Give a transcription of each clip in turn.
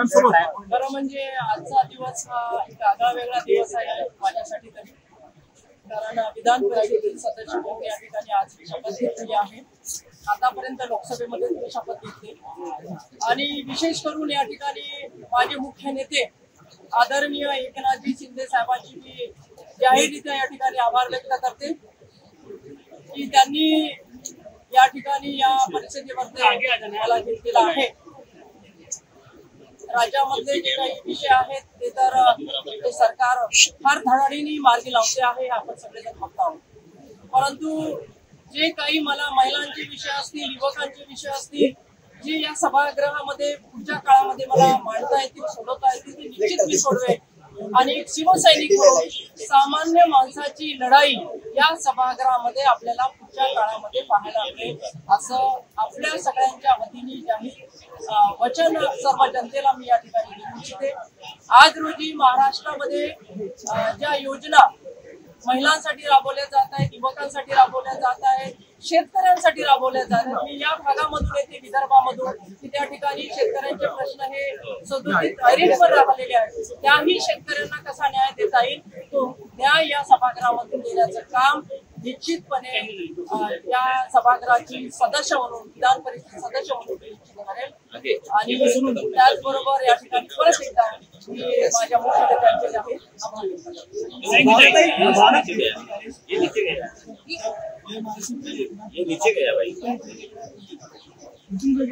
खरं म्हणजे आजचा दिवस हा एक आगळा-वेगळा दिवस आहे माझ्यासाठी तरी, कारण विधान परिषदेतील सदस्य म्हणून या ठिकाणी आज शपथ घेतली आहे. आतापर्यंत लोकसभेमध्ये मी शपथ घेतली आणि विशेष करून या ठिकाणी माझे मुख्य नेते आदरणीय एकनाथजी शिंदे साहेबांची मी जाहीररित्या या ठिकाणी आभार व्यक्त करते की त्यांनी या ठिकाणी या परिषदेमध्ये मला घेतलेला आहे. राज्यामधले जे काही विषय आहेत ते तर ते सरकार फार धडाडीने मार्गी लावते आहे, आपण सगळेजण बघत आहोत. परंतु जे काही मला महिलांचे विषय असतील, युवकांचे विषय असतील, जे या सभागृहामध्ये पुढच्या काळामध्ये मला मांडता येतील, सोडवता येतील, ते निश्चित मी सोडवेन. आणि एक शिवसैनिक म्हणून सामान्य माणसाची लढाई या सभागृहामध्ये आपल्याला पुढच्या काळामध्ये पाहायला मिळेल असं आपल्या सगळ्यांच्या वतीने जाहीर वचन सर्व जनतेला मी या ठिकाणी देऊ इच्छिते. आज रोजी महाराष्ट्रामध्ये ज्या योजना महिलांसाठी राबवल्या जात आहेत, युवकांसाठी राबवल्या जात आहेत, शेतकऱ्यांसाठी राबवल्या जात आहेत. मी या भागामधून येते, विदर्भामधून, की त्या ठिकाणी शेतकऱ्यांचे प्रश्न हे सदोदित ऐरणीवर राहिलेले आहेत. त्याही शेतकऱ्यांना कसा न्याय देता येईल तो न्याय या सभागृहामधून देण्याचं काम निश्चितपणे या सभागृहाची सदस्य म्हणून, विधान परिषद सदस्य म्हणून निश्चित करेल. आणि त्याचबरोबर या ठिकाणी परत एकदा मी माझ्या मुख्य नेत्यांचे आभार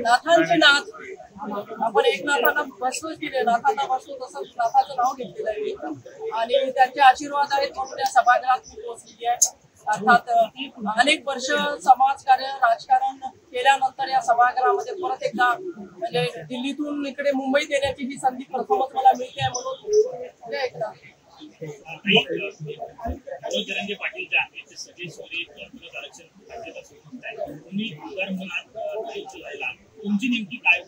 नाथांचे नाथ आपण एकनाथांना बसलोच केले, नाथांना बसलो तसं नाथाचं नाव घेतलेलं आहे आणि त्यांचे आशीर्वाद आहेत म्हणून या सभागृहात मी पोहोचलेली आहे. अर्थात अनेक वर्ष समाजकार्य, राजकारण केल्यानंतर या सभागृहामध्ये परत एकदा म्हणजे दिल्लीतून इकडे मुंबईत येण्याची ही संधी प्रथमच मला मिळते आहे म्हणून एकदा जरंगे पाटील जे आहेत ते सगळे सोयरे आरक्षण तुमची नेमकी काय?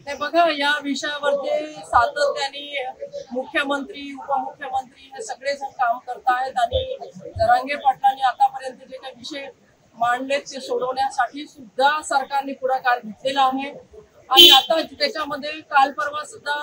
हे बघा, या विषयावरती सातत्याने मुख्यमंत्री, उपमुख्यमंत्री हे सगळेजण काम करत आहेत आणि जरांगे पाटलांनी आतापर्यंत जे काही विषय मांडलेत ते सोडवण्यासाठी सुद्धा सरकारने पुढाकार घेतलेला आहे. आणि आता त्याच्यामध्ये काल परवा सुद्धा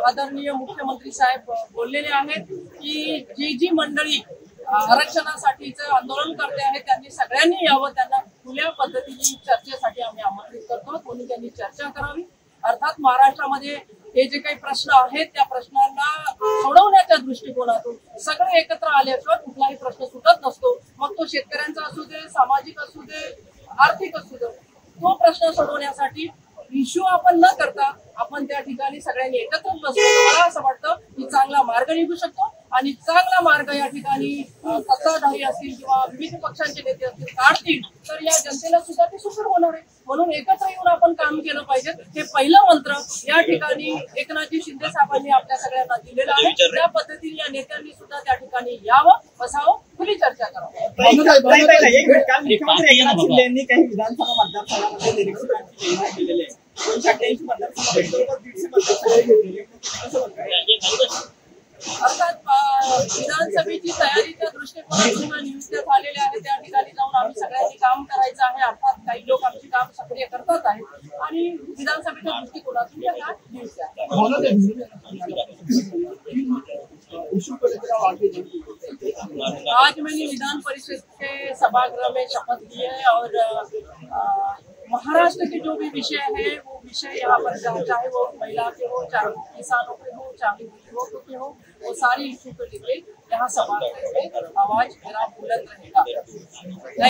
आदरणीय मुख्यमंत्री साहेब बोललेले आहेत की जी मंडळी आरक्षणासाठीचं आंदोलन करते आहेत त्यांनी सगळ्यांनी यावं, त्यांना खुल्या पद्धतीने चर्चेसाठी आम्ही आमंत्रित करतो, कोणी त्यांनी चर्चा करावी. अर्थात महाराष्ट्रामध्ये हे जे काही प्रश्न आहेत त्या प्रश्नांना सोडवण्याच्या दृष्टिकोनातून सगळे एकत्र आल्याशिवाय कुठलाही प्रश्न सुटत नसतो. मग तो शेतकऱ्यांचा असू दे, सामाजिक असू दे, आर्थिक असू दे, तो प्रश्न सोडवण्यासाठी इश्यू आपण न करता आपण त्या ठिकाणी सगळ्यांनी एकत्र बसतो. मला असं वाटतं की चांगला मार्ग निघू शकतो आणि चांगला मार्ग या ठिकाणी सत्ताधारी असतील किंवा विविध पक्षांचे नेते असतील काढतील तर या जनतेला सुद्धा ते सुखद होणार आहे. म्हणून एकत्र येऊन आपण काम केलं पाहिजे. हे पहिलं मंत्र या ठिकाणी एकनाथजी शिंदे साहेबांनी आपल्या सगळ्यांना दिलेलं आहे. त्या पद्धतीने या नेत्यांनी सुद्धा त्या ठिकाणी यावं, बसावं, खुली चर्चा करावी. मुख्यमंत्री एकनाथ शिंदे यांनी काही विधानसभा मतदारसंघामध्ये निरीक्षकांची नेमणूक केलेली आहे. 288 अर्थात विधानसभेची तयारीच्या दृष्टिकोनातून नियुक्त्या झालेल्या आहेत. त्या ठिकाणी जाऊन आम्ही सगळ्यांनी काम करायचं आहे. अर्थात काही लोक आमचे काम सक्रिय करतात आहेत आणि विधानसभेच्या दृष्टिकोनातून या नियुक्त्या. आज मैंने विधान परिषद के सभागृह में शपथ ली है और महाराष्ट्र के जो भी विषय है वो विषय यहाँ पर चाहे वो महिला के हो, चाहे किसानों के हो, चाहे युवकों के हो, वो सारी इश्यू को लेकर यहाँ सभागृह में आवाज मेरा बुलंद रहेगा।